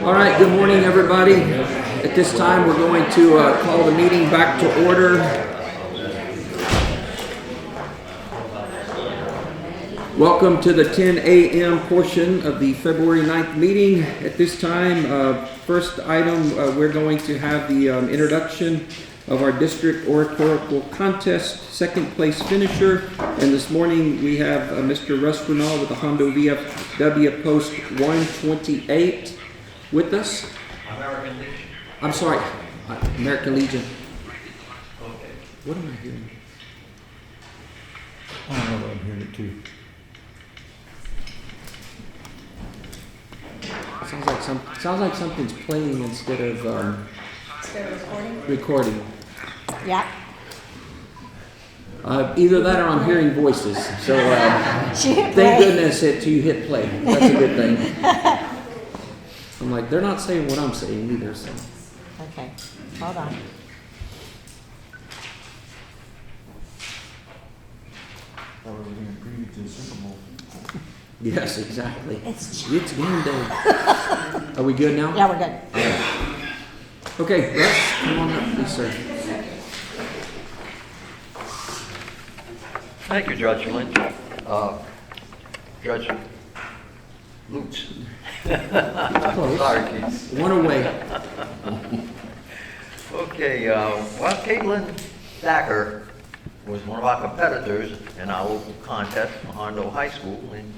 All right, good morning, everybody. At this time, we're going to call the meeting back to order. Welcome to the 10 a.m. portion of the February 9th meeting. At this time, first item, we're going to have the introduction of our district oratorical contest second place finisher. And this morning we have Mr. Russ Renal with the Hondo VFW Post 128 with us. American Legion. I'm sorry, American Legion. Okay. What am I hearing? I don't know, but I'm hearing it too. Sounds like something's playing instead of recording. Yeah. Either that or I'm hearing voices. So thank goodness that you hit play. That's a good thing. I'm like, they're not saying what I'm saying either. So. Okay, hold on. Thought we were going to preview to the Super Bowl. Yes, exactly. It's game day. Are we good now? Yeah, we're good. Okay, Russ, come on up, please, sir. Thank you, Judge Lynch. Judge Lutz. Close. Sorry, Keith. One away. Okay, well, Katelyn Thacker was one of our competitors in our local contest for Hondo High School, and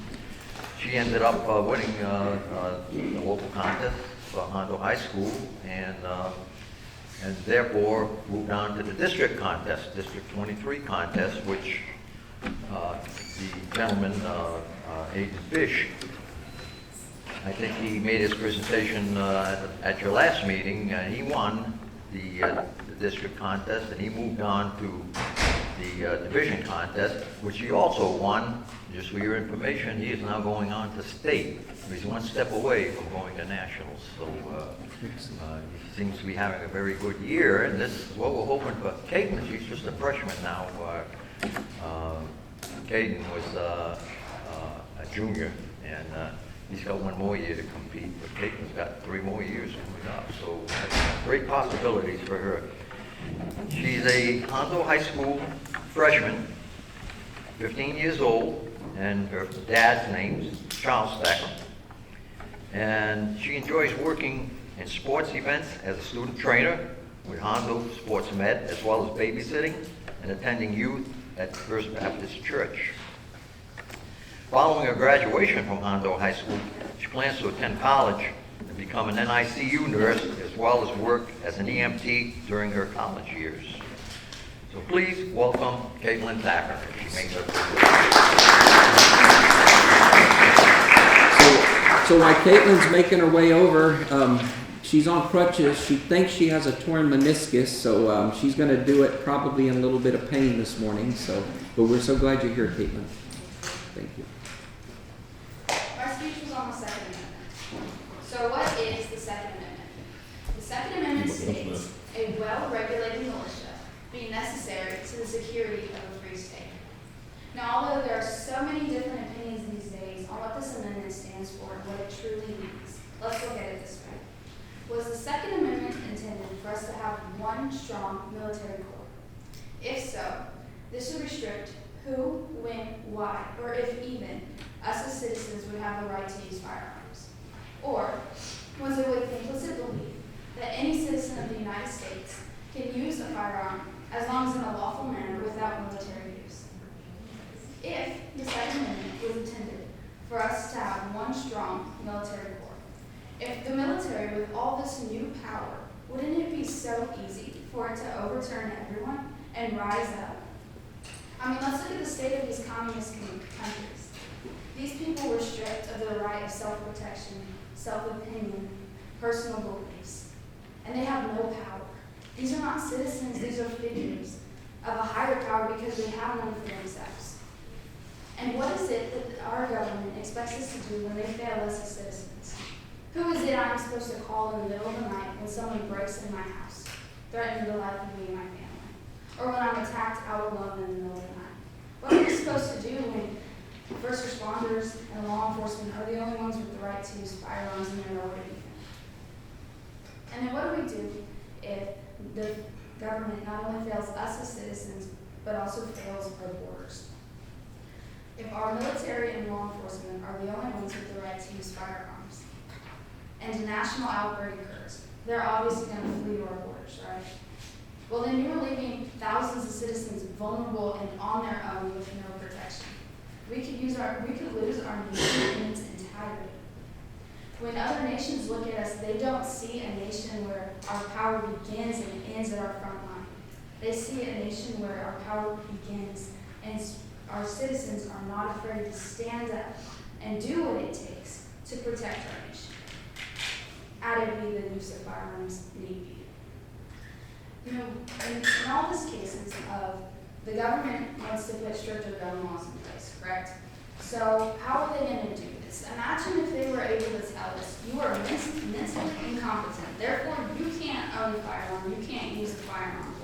she ended up winning the local contest for Hondo High School, and therefore moved on to the district contest, District 23 contest, which the gentleman, Aiden Fish, I think he made his presentation at your last meeting. He won the district contest, and he moved on to the division contest, which he also won. Just for your information, he is now going on to state. He's one step away from going to nationals. So he seems to be having a very good year, and this is what we're hoping for Katelyn. She's just a freshman now. Katelyn was a junior, and he's got one more year to compete, but Katelyn's got 3 more years coming up, so great possibilities for her. She's a Hondo High School freshman, 15 years old, and her dad's name's Charles Thacker. And she enjoys working in sports events as a student trainer with Hondo Sports Med, as well as babysitting and attending youth at First Baptist Church. Following her graduation from Hondo High School, she plans to attend college and become an NICU nurse, as well as work as an EMT during her college years. So please welcome Katelyn Thacker as she makes her So while Katelyn's making her way over, she's on crutches. She thinks she has a torn meniscus, so she's going to do it probably in a little bit of pain this morning. But we're so glad you're here, Katelyn. Thank you. My speech was on the Second Amendment. So what is the Second Amendment? The Second Amendment states a well-regulated militia being necessary to the security of a free state. Now, although there are so many different opinions these days on what this amendment stands for and what it truly means, let's look at it this way. Was the Second Amendment intended for us to have one strong military corps? If so, this would restrict who, when, why, or if even, us as citizens would have the right to use firearms. Or was it with implicit belief that any citizen of the United States can use a firearm as long as in a lawful manner without military use? If the Second Amendment was intended for us to have one strong military corps, if the military with all this new power, wouldn't it be so easy for it to overturn everyone and rise up? I mean, let's look at the state of these communist countries. These people were stripped of their right of self-protection, self-opinion, personal beliefs, and they have no power. These are not citizens, these are figures of a higher power because they have none for themselves. And what is it that our government expects us to do when they fail us as citizens? Who is it I'm supposed to call in the middle of the night when someone breaks in my house, threatening the life of me and my family? Or when I'm attacked out alone in the middle of the night? What are we supposed to do when first responders and law enforcement are the only ones with the right to use firearms in their own defense? And then what do we do if the government not only fails us as citizens, but also fails our borders? If our military and law enforcement are the only ones with the right to use firearms, and a national outbreak occurs, they're obviously going to flee to our borders, right? Well, then you're leaving thousands of citizens vulnerable and on their own with no protection. We could lose our nation in its entirety. When other nations look at us, they don't see a nation where our power begins and ends at our front line. They see a nation where our power begins and our citizens are not afraid to stand up and do what it takes to protect our nation. Added be the use of firearms need be. You know, in all these cases of the government wants to put stricter gun laws in place, correct? So how are they going to do this? Imagine if they were able to tell us, you are mentally incompetent, therefore you can't own a firearm, you can't use a firearm.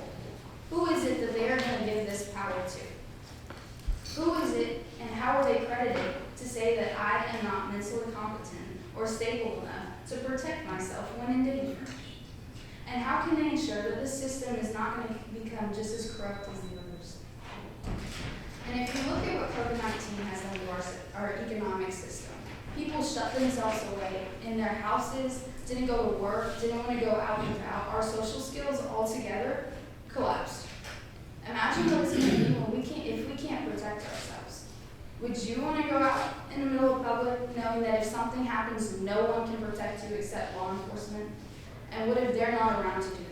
Who is it that they are going to give this power to? Who is it and how are they credited to say that I am not mentally competent or stable enough to protect myself when in danger? And how can they ensure that this system is not going to become just as corrupt as the others? And if you look at what COVID-19 has done to our economic system, people shut themselves away in their houses, didn't go to work, didn't want to go out and about. Our social skills altogether collapsed. Imagine what it's going to be when if we can't protect ourselves. Would you want to go out in the middle of public knowing that if something happens, no one can protect you except law enforcement? And what if they're not around to do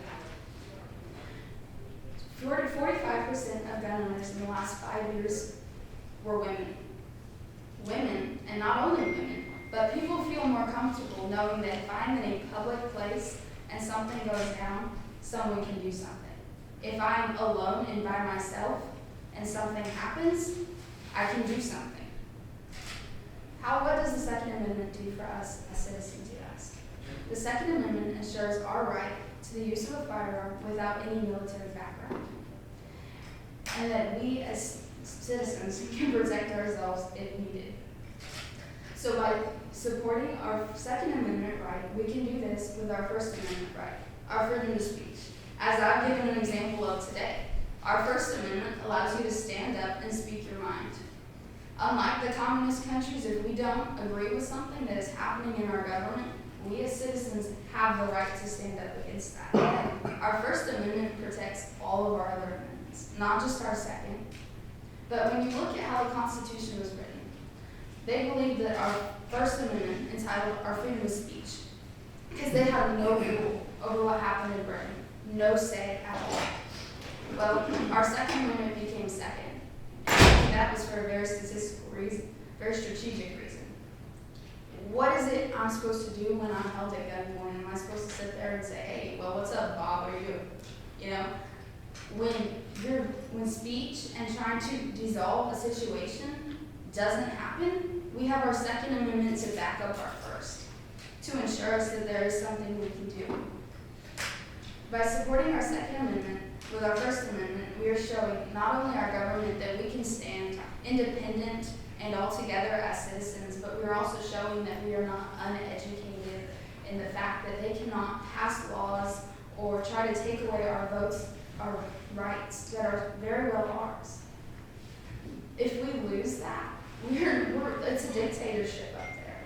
that? 45% of gun owners in the last 5 years were women. Women, and not only women, but people feel more comfortable knowing that if I'm in a public place and something goes down, someone can do something. If I'm alone and by myself and something happens, I can do something. What does the Second Amendment do for us as citizens, you ask? The Second Amendment ensures our right to the use of a firearm without any military background, and that we as citizens can protect ourselves if needed. So by supporting our Second Amendment right, we can do this with our First Amendment right, our freedom of speech. As I've given an example of today, our First Amendment allows you to stand up and speak your mind. Unlike the communist countries, if we don't agree with something that is happening in our government, we as citizens have the right to stand up against that. Our First Amendment protects all of our other amendments, not just our Second. But when you look at how the Constitution was written, they believed that our First Amendment entitled our freedom of speech, because they had no rule over what happened in Britain, no say at all. Well, our Second Amendment became second. And that was for a very statistical reason, very strategic reason. What is it I'm supposed to do when I'm held at gunpoint? Am I supposed to sit there and say, hey, well, what's up, Bob? What are you doing? You know, when speech and trying to dissolve a situation doesn't happen, we have our Second Amendment to back up our First, to ensure us that there is something we can do. By supporting our Second Amendment with our First Amendment, we are showing not only our government that we can stand independent and all together as citizens, but we are also showing that we are not uneducated in the fact that they cannot pass laws or try to take away our votes, our rights that are very well ours. If we lose that, it's a dictatorship up there.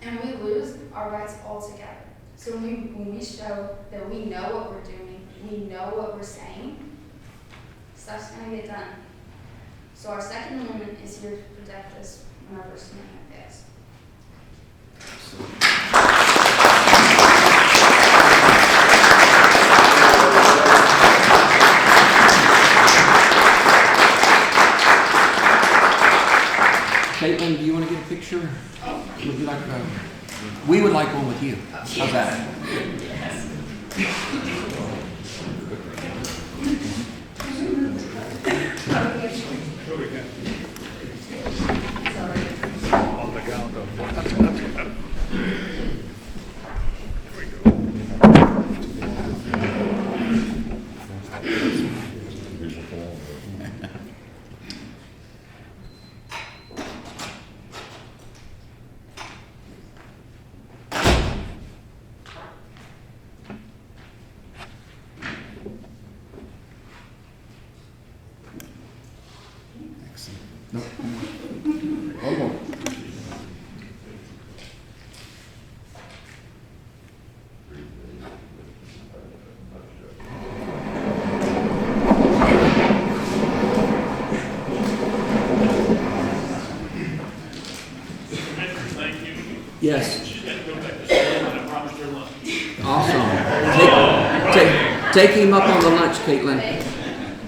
And we lose our rights altogether. So when we show that we know what we're doing, we know what we're saying, stuff's going to get done. So our Second Amendment is here to protect us when our First Amendment fails. Katelyn, do you want to get a picture? Would you like we would like one with you. How's that? On the count of one. That's good. There we go. No. Hold on. Thank you. Yes. She's got to go back to school, and I promised her lunch. Awesome. Take him up on the lunch, Katelyn.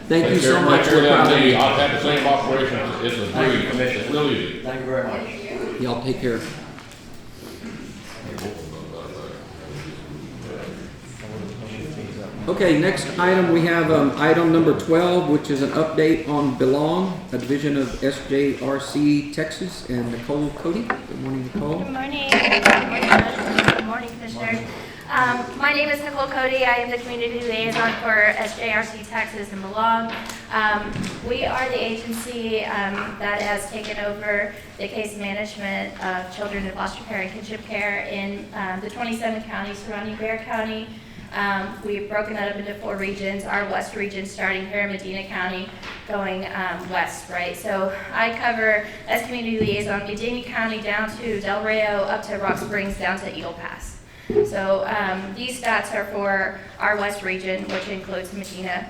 Thank you so much. We're proud of you. I've had the same operation, it's a Thank you, breeze, Commissioner. it's real easy. Thank you very much. Y'all take care. Okay, next item, we have item number 12, which is an update on Belong, a division of SJRC Texas, and Nicole Cody. Good morning, Nicole. Good morning. Good morning, Judge. Good morning, Commissioners. My name is Nicole Cody. I am the community liaison for SJRC Texas and Belong. We are the agency that has taken over the case management of children in foster care and kinship care in the 27 counties surrounding Bexar County. We've broken that up into 4 regions. Our west region starting here in Medina County, going west, right? So I cover, as community liaison, Medina County down to Del Rio, up to Rock Springs, down to Eagle Pass. So these stats are for our west region, which includes Medina.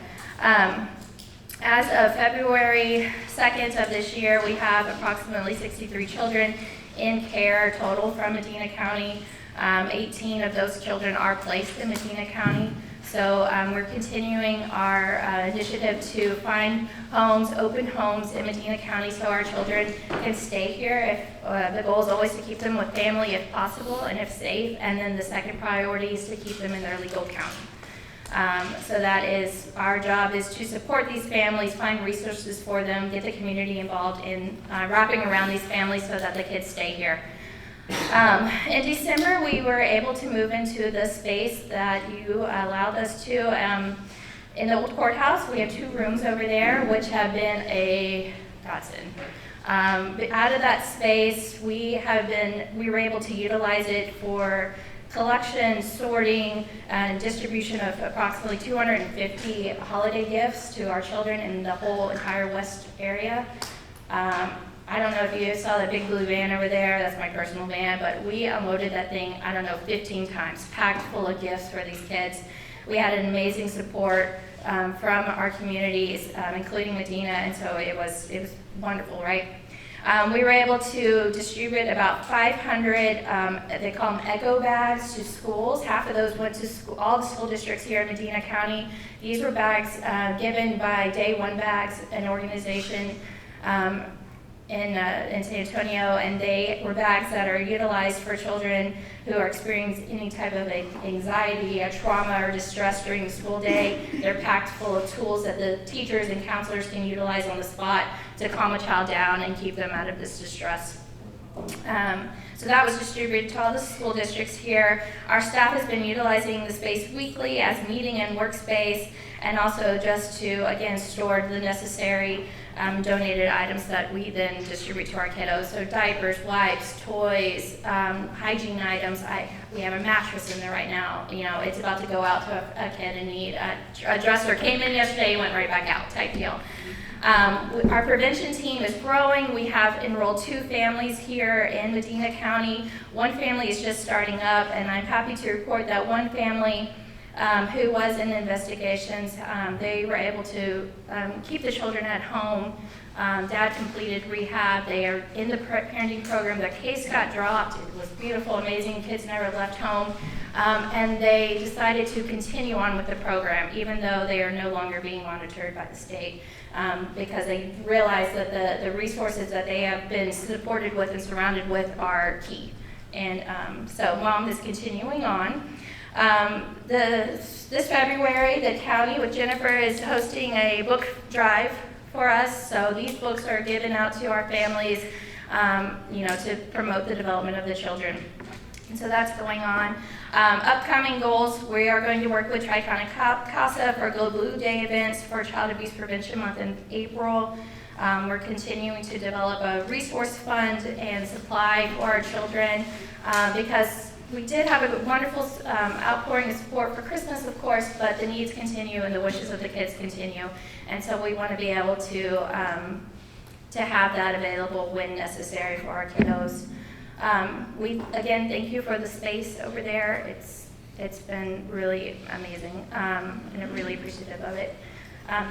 As of February 2nd of this year, we have approximately 63 children in care total from Medina County. 18 of those children are placed in Medina County. So we're continuing our initiative to find homes, open homes in Medina County so our children can stay here. If the goal is always to keep them with family if possible and if safe. And then the second priority is to keep them in their legal county. So that is, our job is to support these families, find resources for them, get the community involved in wrapping around these families so that the kids stay here. In December, we were able to move into the space that you allowed us to. In the old courthouse, we have 2 rooms over there, which have been a godsend. Out of that space, we were able to utilize it for collection, sorting, and distribution of approximately 250 holiday gifts to our children in the whole entire west area. I don't know if you saw that big blue van over there, that's my personal van, but we unloaded that thing, 15 times, packed full of gifts for these kids. We had an amazing support from our communities, including Medina, and so it was wonderful, right? We were able to distribute about 500, they call them echo bags, to schools. Half of those went to all the school districts here in Medina County. These were bags given by Day One Bags, an organization in San Antonio, and they were bags that are utilized for children who are experiencing any type of anxiety, trauma, or distress during the school day. They're packed full of tools that the teachers and counselors can utilize on the spot to calm a child down and keep them out of this distress. So that was distributed to all the school districts here. Our staff has been utilizing the space weekly as meeting and workspace, and also just to, again, store the necessary donated items that we then distribute to our kiddos. So diapers, wipes, toys, hygiene items. We have a mattress in there right now. You know, it's about to go out to a kid in need. A dresser came in yesterday, went right back out, type deal. Our prevention team is growing. We have enrolled 2 families here in Medina County. One family is just starting up, and I'm happy to report that one family who was in investigations, they were able to keep the children at home. Dad completed rehab. They are in the parenting program. Their case got dropped. It was beautiful, amazing. Kids never left home. And they decided to continue on with the program, even though they are no longer being monitored by the state, because they realized that the resources that they have been supported with and surrounded with are key. And so Mom is continuing on. This February, the county with Jennifer is hosting a book drive for us. So these books are given out to our families, to promote the development of the children. And so that's going on. Upcoming goals, we are going to work with Tri-County CASA for Go Blue Day events for Child Abuse Prevention Month in April. We're continuing to develop a resource fund and supply for our children because we did have a wonderful outpouring of support for Christmas, of course, but the needs continue and the wishes of the kids continue. And so we want to be able to to have that available when necessary for our kiddos. We, again, thank you for the space over there. It's been really amazing, and I'm really appreciative of it.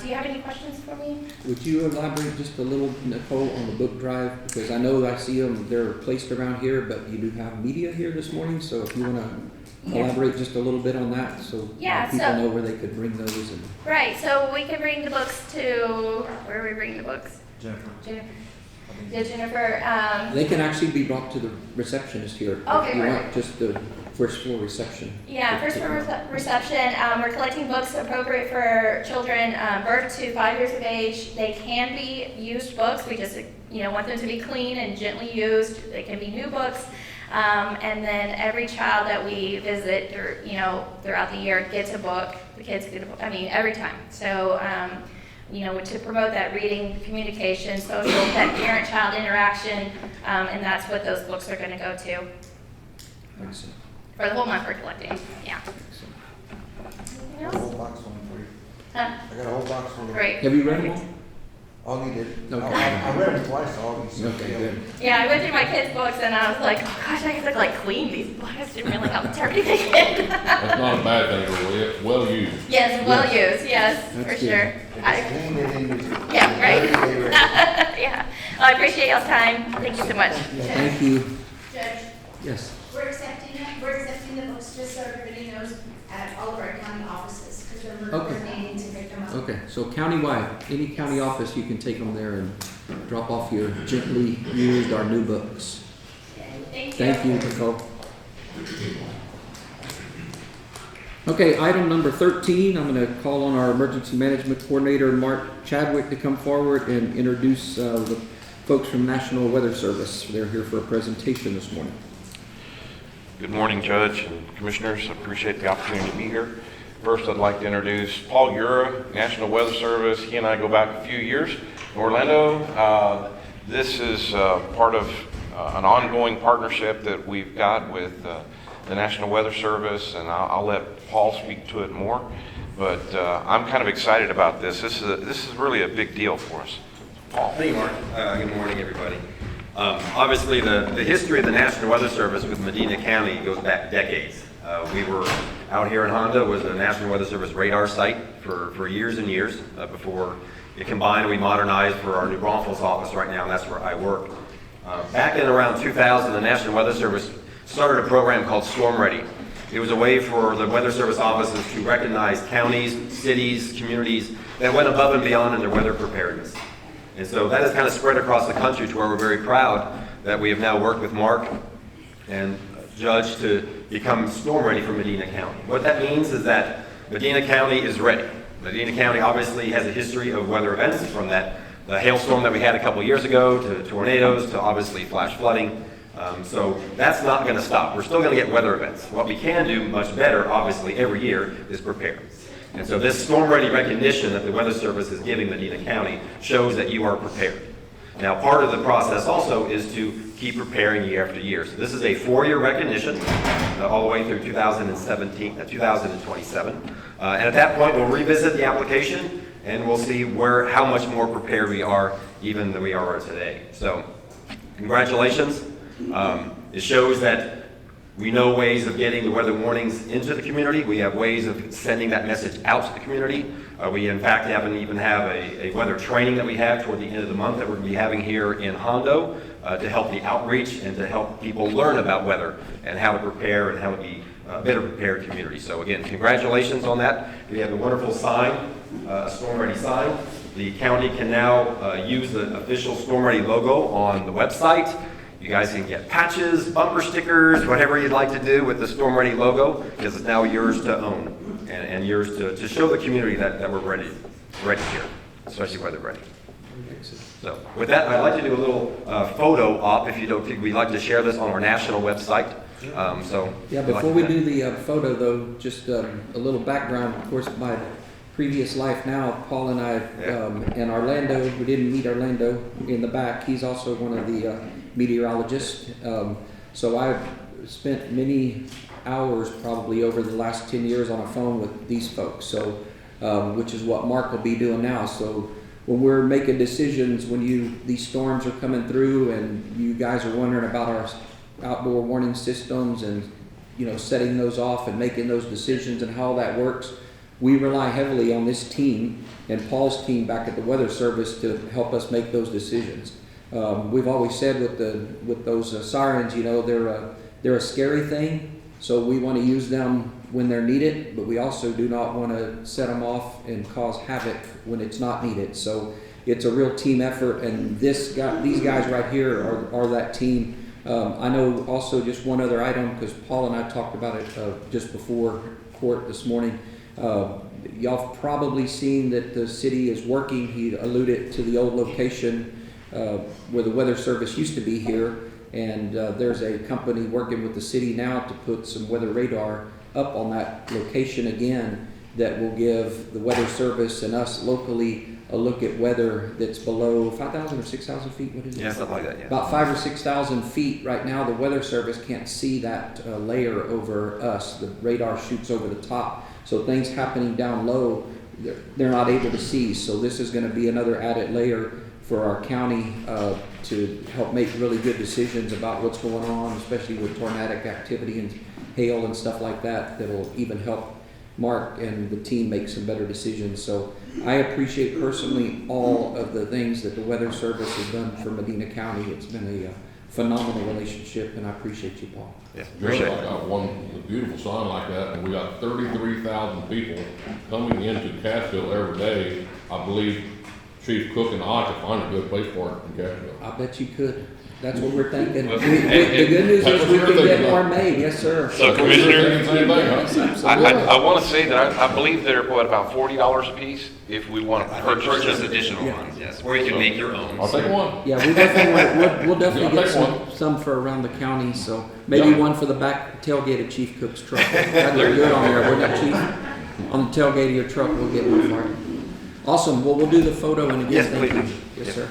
Do you have any questions for me? Would you elaborate just a little, Nicole, on the book drive? Because I know I see them, they're placed around here, but you do have media here this morning, so if you want to Yeah. elaborate just a little bit on that, so Yeah, people so- know where they could bring those. And Right, so we can bring the books to, where are we bringing the books? Jennifer. Jennifer. I think- Yeah, Jennifer, They can actually be brought to the receptionist here. Okay, If you want perfect. just the first floor reception. yeah, first for reception, we're collecting books appropriate for children, birth to 5 years of age. They can be used books, we just, want them to be clean and gently used. They can be new books. And then every child that we visit, or, throughout the year gets a book. The kids get a book, every time. So, to promote that reading, communication, social, that parent-child interaction, and that's what those books are going to go to. Excellent. For the whole month we're collecting, yeah. Excellent. Anything I got a else? whole box full for you. Huh? I got a whole box full. Great. Have you read them all? Augie did. Okay. I read them twice, Augie. so, Okay, yeah. good. Yeah, I went through my kids' books and I was like, oh gosh, I have to clean these books. I didn't realize how dirty they get. That's not a bad thing, they're well used. Yes, well used, yes, for That's sure. They just clean it and use it. Yeah, right. Very, very. Yeah, well, I appreciate y'all's time. Thank you so much. Thank you. Judge, Yes. we're accepting the books just so everybody knows at all of our county offices, because we're Okay. coordinating to pick them up. Okay, so countywide, any county office, you can take them there and drop off your gently used or new books. Thank you. Thank you, Nicole. Okay, item number 13, I'm going to call on our Emergency Management Coordinator, Mark Chadwick, to come forward and introduce the folks from National Weather Service. They're here for a presentation this morning. Good morning, Judge and Commissioners. I appreciate the opportunity to be here. First, I'd like to introduce Paul Ura, National Weather Service. He and I go back a few years in Orlando. This is part of an ongoing partnership that we've got with the National Weather Service, and I'll let Paul speak to it more. But I'm kind of excited about this. This is really a big deal for us. Paul. Thank you, Mark. Good morning, everybody. Obviously, the history of the National Weather Service with Medina County goes back decades. We were out here in Hondo, was a National Weather Service radar site for years and years before it combined. We modernized for our New Braunfels office right now, and that's where I work. Back in around 2000, the National Weather Service started a program called Storm Ready. It was a way for the Weather Service offices to recognize counties, cities, communities that went above and beyond in their weather preparedness. And so that has kind of spread across the country to where we're very proud that we have now worked with Mark and Judge to become storm ready for Medina County. What that means is that Medina County is ready. Medina County obviously has a history of weather events, from the hailstorm that we had a couple years ago, to tornadoes, to obviously flash flooding. So that's not going to stop. We're still going to get weather events. What we can do much better, obviously, every year is prepare. And so this storm ready recognition that the Weather Service is giving Medina County shows that you are prepared. Now, part of the process also is to keep preparing year after year. So this is a 4-year recognition all the way through 2027. And at that point, we'll revisit the application and we'll see how much more prepared we are even than we are today. So congratulations. It shows that we know ways of getting the weather warnings into the community. We have ways of sending that message out to the community. We, in fact, even have a weather training that we have toward the end of the month that we're going to be having here in Hondo to help the outreach and to help people learn about weather and how to prepare and how to be a better prepared community. So, again, congratulations on that. We have a wonderful sign, a Storm Ready sign. The county can now use the official Storm Ready logo on the website. You guys can get patches, bumper stickers, whatever you'd like to do with the Storm Ready logo, because it's now yours to own and yours to show the community that we're ready here, especially weather ready. So with that, I'd like to do a little photo op, if you don't think we'd like to share this on our national website. Yeah, before we do the photo though, just a little background. Of course, my previous life now, Paul and I in Orlando, we didn't meet Orlando in the back. He's also one of the meteorologists. So I've spent many hours probably over the last 10 years on a phone with these folks. So, which is what Mark will be doing now. So when we're making decisions, when these storms are coming through and you guys are wondering about our outdoor warning systems and, setting those off and making those decisions and how that works, we rely heavily on this team and Paul's team back at the Weather Service to help us make those decisions. We've always said with those sirens, they're a scary thing, so we want to use them when they're needed, but we also do not want to set them off and cause havoc when it's not needed. So it's a real team effort, and these guys right here are that team. I know also just one other item, because Paul and I talked about it just before court this morning. Y'all have probably seen that the city is working. He alluded to the old location where the Weather Service used to be here, and there's a company working with the city now to put some weather radar up on that location again that will give the Weather Service and us locally a look at weather that's below 5,000 or 6,000 feet. What is it? Yeah, something like that, yeah. About 5,000 or 6,000 feet. Right now, the Weather Service can't see that layer over us. The radar shoots over the top. So things happening down low, they're not able to see. So this is going to be another added layer for our county to help make really good decisions about what's going on, especially with tornadic activity and hail and stuff like that. That'll even help Mark and the team make some better decisions. So I appreciate personally all of the things that the Weather Service has done for Medina County. It's been a phenomenal relationship, and I appreciate you, Paul. Yeah, Judge, appreciate I it. got one beautiful sign like that, and we got 33,000 people coming into Cassville every day. I believe Chief Cook and I could find a good place for it in Cassville. I bet you could. That's what we're thinking. Well, The good news that's is what we we're can get thinking more about. made. Yes, sir. So, Commissioner, Same thing, huh? Absolutely. I want to say that I believe they're, about $40 a piece if we want to I would purchase purchase it. additional ones, yes, or you can make your own. I'll take one. Yeah, we definitely we'll definitely Yeah, get I'll take some for around the county. So maybe Yeah. one for the back tailgate of Chief Cook's truck. That'd look good on there, wouldn't it, Chief? On the tailgate of your truck, we'll get one for it. Awesome. Well, we'll do the photo, and again, Yes, thank please. you. Yes, Yep. sir.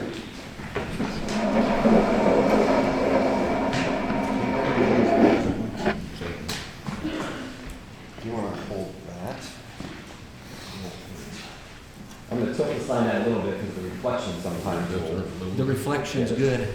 Do you want to hold that? I'm going to tilt the sign out a little bit because the reflection sometimes will. The reflection's good.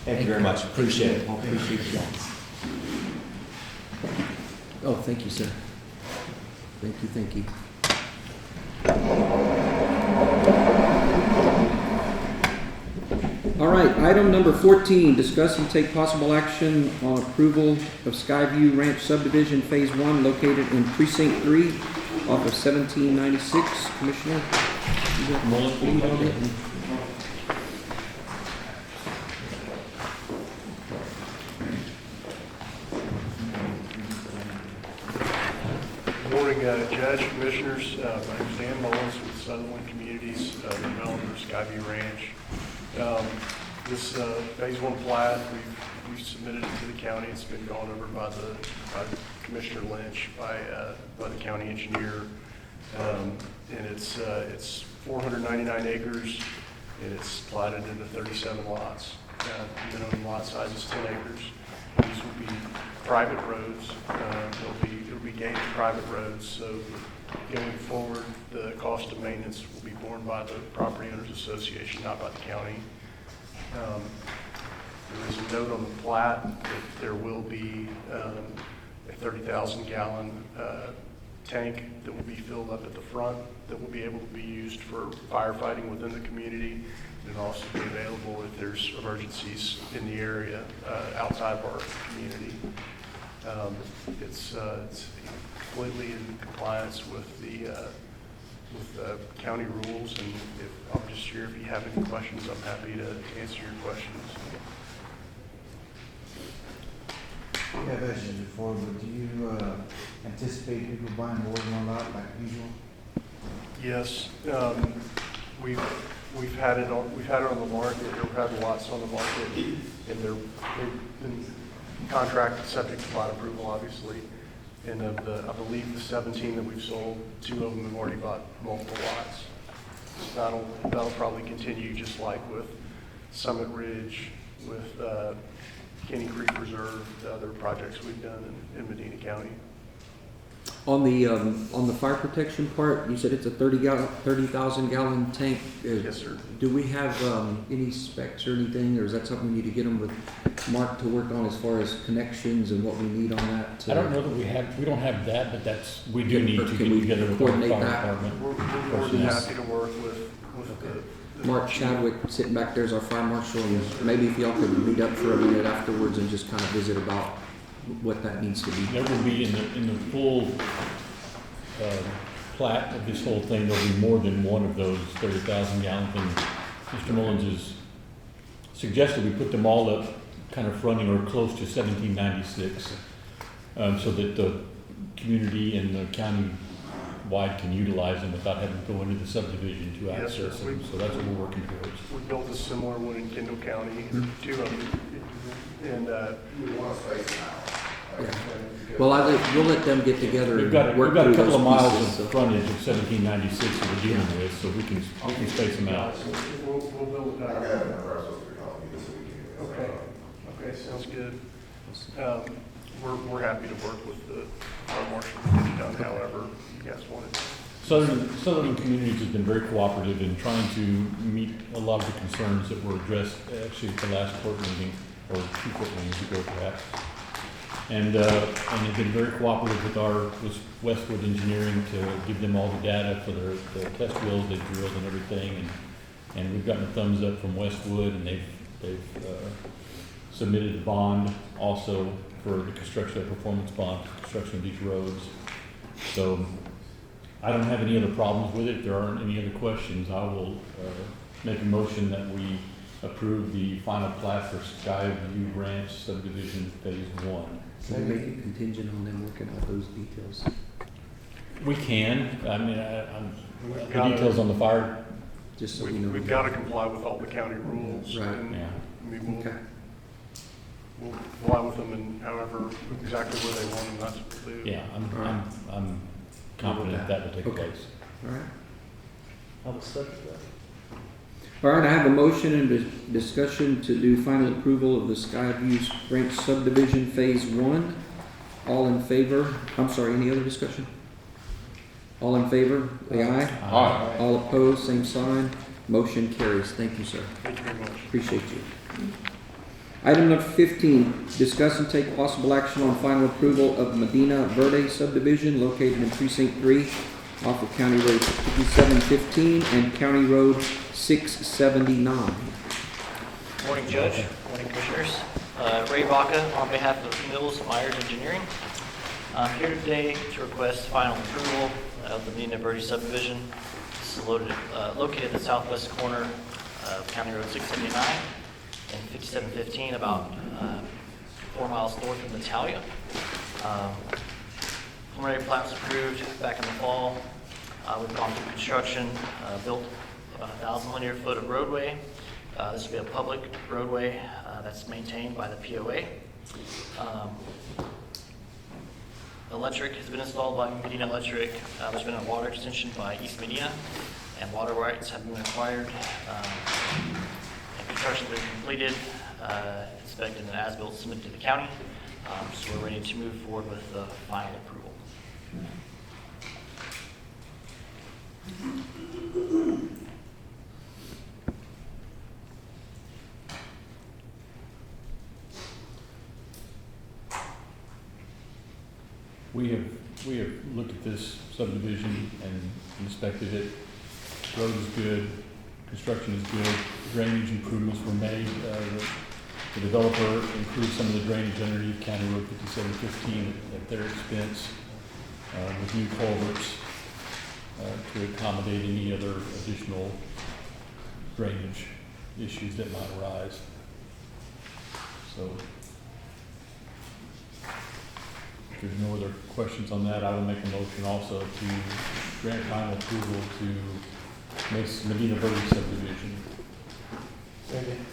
Thank you very much. Appreciate it. I appreciate you guys. Oh, thank you, sir. Thank you, thank you. All right, item number 14, discuss and take possible action on approval of Skyview Ranch subdivision Phase 1 located in Precinct 3 off of 1796. Commissioner, you got lead on it? Good morning, Judge, Commissioners. My name is Dan Mullins with Sutherland Communities, developer Skyview Ranch. This Phase 1 plat, we've submitted it to the county. It's been gone over by Commissioner Lynch, by the county engineer. And it's 499 acres, and it's platted into 37 lots. Minimum lot size is 10 acres. These will be private roads. It'll be gated private roads. So going forward, the cost of maintenance will be borne by the Property Owners Association, not by the county. There is a note on the plat that there will be a 30,000 gallon tank that will be filled up at the front that will be able to be used for firefighting within the community, and also be available if there's emergencies in the area outside of our community. It's completely in compliance with the county rules, and I'm just here if you have any questions, I'm happy to answer your questions. We have asked you before, but do you anticipate people buying more than one lot like usual? Yes, we've had it on the market, or we've had lots on the market, and they've been contracted subject to plat approval, obviously. And of the, I believe the 17 that we've sold, 2 of them have already bought multiple lots. So that'll probably continue, just like with Summit Ridge, with Kenny Creek Reserve, the other projects we've done in Medina County. On the fire protection part, you said it's a 30,000 gallon tank. Yes, sir. Do we have any specs or anything, or is that something we need to get them with Mark to work on as far as connections and what we need on that? I don't know that we don't have that, but we do need to Can get we together with our coordinate fire that? department. We're more than happy to work with the Mark Chadwick sitting back there is our fire marshal, and maybe if y'all could meet up for a minute afterwards and just kind of visit about what that needs to be. There will be in the full plat of this whole thing, there'll be more than one of those 30,000 gallon things. Mr. Mullins has suggested we put them all up kind of fronting or close to 1796, so that the community and the county wide can utilize them without having to go into the subdivision to Yes, sir. access them. So that's what we're working towards. We built a similar one in Kendall County, 2 of them, and we want to space them out. Yeah. Well, we'll let them get together. We've got and work a couple through of those miles pieces, of so. frontage of 1796 that we're dealing with, so we can space them out. We'll build that. Okay, sounds good. We're happy to work with the fire marshal to get it done however you guys want it. Southern Communities has been very cooperative in trying to meet a lot of the concerns that were addressed actually at the last court meeting, or 2 court meetings ago perhaps. And have been very cooperative with Westwood Engineering to give them all the data for the test wells they drilled and everything. And we've gotten a thumbs up from Westwood, and they've submitted a bond also for the construction, a performance bond for construction of these roads. So I don't have any other problems with it. If there aren't any other questions, I will make a motion that we approve the final plat for Skyview Ranch subdivision phase 1. Can we make it contingent on them working out those details? We can. I mean, the gotta- details on the fire. Just so we know. We've got to comply with all the county rules. Right. And, Yeah. I mean, Okay. we'll comply with them and however, exactly where they want them, that's what we'll do. Yeah, All right. I'm confident that will take Okay. place. All right. I'll second that. All right, I have a motion and discussion to do final approval of the Skyview Ranch subdivision phase 1. All in favor? I'm sorry, any other discussion? All in favor, say aye. Aye. All opposed, same sign. Motion carries. Thank you, sir. Thank you very much. Appreciate you. Item number 15, discuss and take possible action on final approval of Medina Verde subdivision located in precinct 3 off of County Road 5715 and County Road 679. Morning, Judge. Morning, Commissioners. Ray Baca on behalf of Mills Myers Engineering. I'm here today to request final approval of the Medina Verde subdivision. This is located at the southwest corner of County Road 679 and 5715, about 4 miles north of Natalia. Preliminary plat was approved back in the fall. We've gone through construction, built about 1,000 linear foot of roadway. This will be a public roadway that's maintained by the POA. Electric has been installed by Medina Electric. There's been a water extension by East Medina, and water rights have been acquired. And construction has been completed, inspected, and as-built submitted to the county. So we're ready to move forward with the final approval. We have looked at this subdivision and inspected it. Road is good, construction is good, drainage improvements were made. The developer improved some of the drainage underneath County Road 5715 at their expense with new culverts to accommodate any other additional drainage issues that might arise. So If there's no other questions on that, I will make a motion also to grant final approval to Medina Verde subdivision. Second.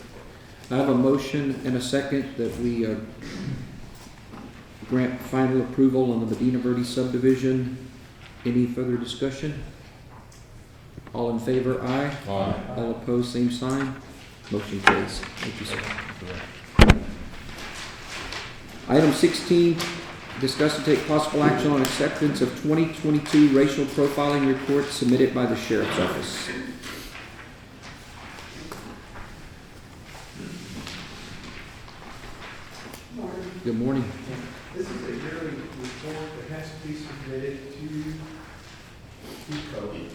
I have a motion and a second that we grant final approval on the Medina Verde subdivision. Any further discussion? All in favor, aye. Aye. All opposed, same sign. Motion carries. Thank you, sir. Item 16, discuss and take possible action on acceptance of 2022 racial profiling report submitted by the Sheriff's Office. Good morning. This is a yearly report that has to be submitted to code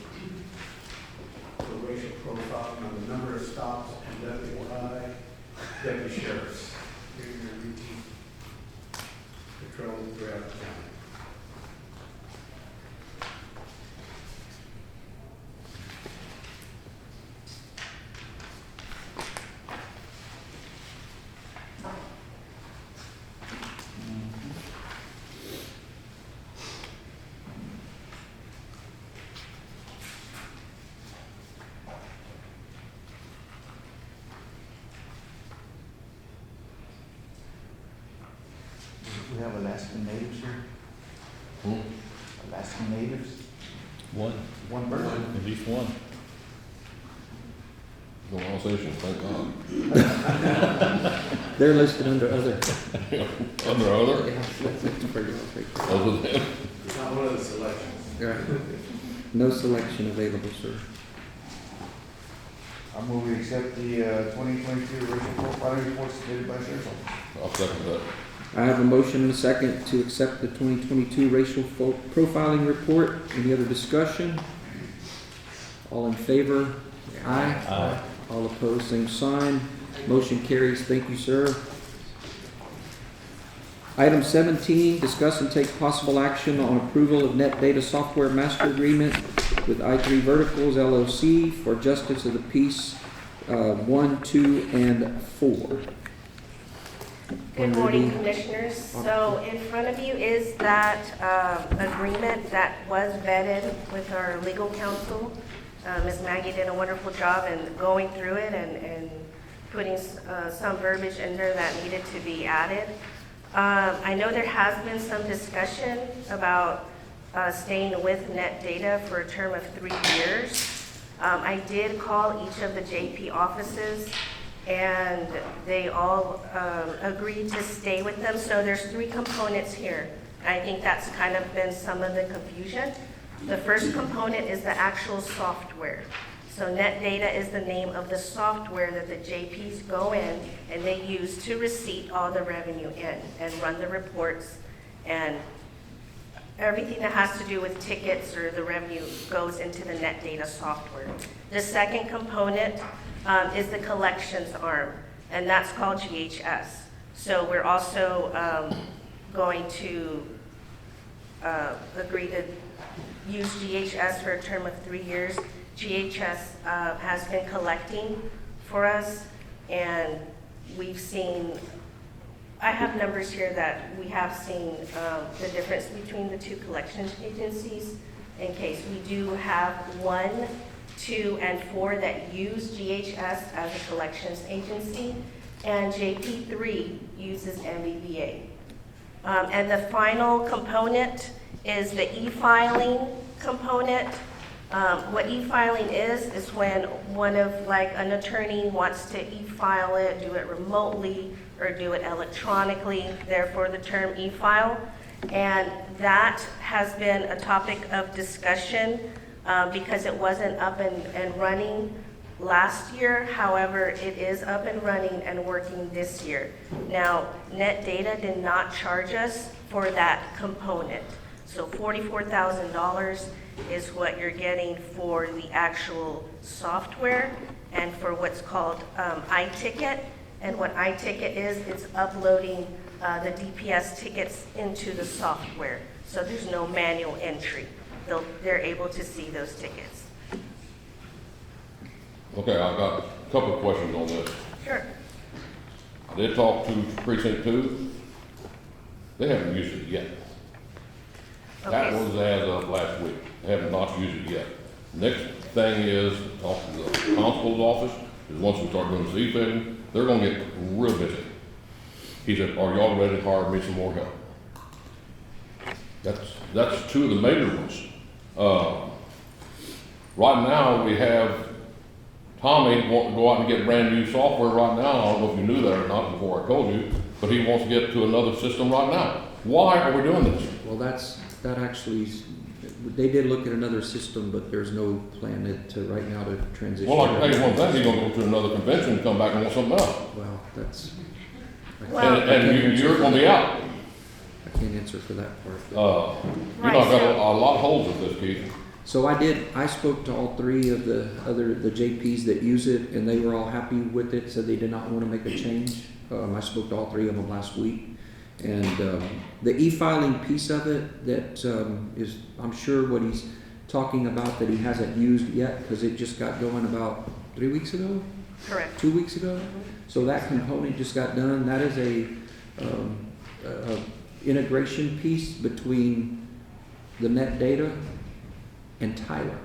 for racial profiling on the number of stops and WI, deputy sheriffs during their routine patrol throughout the county. We have Alaskan natives here? Alaskan natives? One, One person? at least one. No Alsatian, thank God. They're listed under other. Under other, Yeah, that's pretty well right other than, Not one of the selections. there. Right. No selection available, sir. I move we accept the 2022 racial profiling report submitted by Sheriff's Office. I'll second that. I have a motion and a second to accept the 2022 racial profiling report. Any other discussion? All in favor? Aye. Aye. All opposed, same sign. Motion carries. Thank you, sir. Item 17, discuss and take possible action on approval of net data software master agreement with I3 Verticals LLC for Justice of the Peace 1, 2, and 4. Good morning, Commissioners. So in front of you is that agreement that was vetted with our legal counsel. Ms. Maggie did a wonderful job in going through it and putting some verbiage in there that needed to be added. I know there has been some discussion about staying with net data for a term of 3 years. I did call each of the JP offices and they all agreed to stay with them. So there's 3 components here. I think that's kind of been some of the confusion. The first component is the actual software. So net data is the name of the software that the JPs go in and they use to receipt all the revenue in and run the reports, and everything that has to do with tickets or the revenue goes into the net data software. The second component is the collections arm, and that's called GHS. So we're also going to agree to use GHS for a term of 3 years. GHS has been collecting for us, and we've seen, I have numbers here that we have seen the difference between the 2 collections agencies. In case we do have 1, 2, and 4 that use GHS as a collections agency, and JP3 uses MBVA. And the final component is the e-filing component. What e-filing is when one of, like, an attorney wants to e-file it, do it remotely, or do it electronically, therefore the term e-file. And that has been a topic of discussion because it wasn't up and running last year. However, it is up and running and working this year. Now, Net Data did not charge us for that component. So $44,000 is what you're getting for the actual software and for what's called iTicket. And what iTicket is, it's uploading the DPS tickets into the software. So there's no manual entry. They're able to see those tickets. Okay, I've got a couple of questions on this. Sure. I did talk to Precinct 2. They haven't used it yet. That Okay. was as of last week. They have not used it yet. Next thing is, talk to the constable's office, because once we start doing this e-filing, they're gonna get real busy. He said, are y'all ready to hire me some more help? That's two of the major ones. Right now, we have Tommy wanting to go out and get brand new software right now. I don't know if you knew that or not before I told you, but he wants to get to another system right now. Why are we doing this? Well, that actually, they did look at another system, but there's no plan to right now to transition. Well, I can tell you one thing, he's gonna go to another convention and come back and want something else. Well, that's. Well- And you're gonna be out. I can't answer for that part. You know, I've got a lot of holes with this, Keith. So I spoke to all three of the JPs that use it, and they were all happy with it, said they did not want to make a change. I spoke to all three of them last week. And the e-filing piece of it, that is, I'm sure what he's talking about that he hasn't used yet, because it just got going about 3 weeks ago? Correct. 2 weeks ago? So that component just got done. That is a integration piece between the net data and Tyler.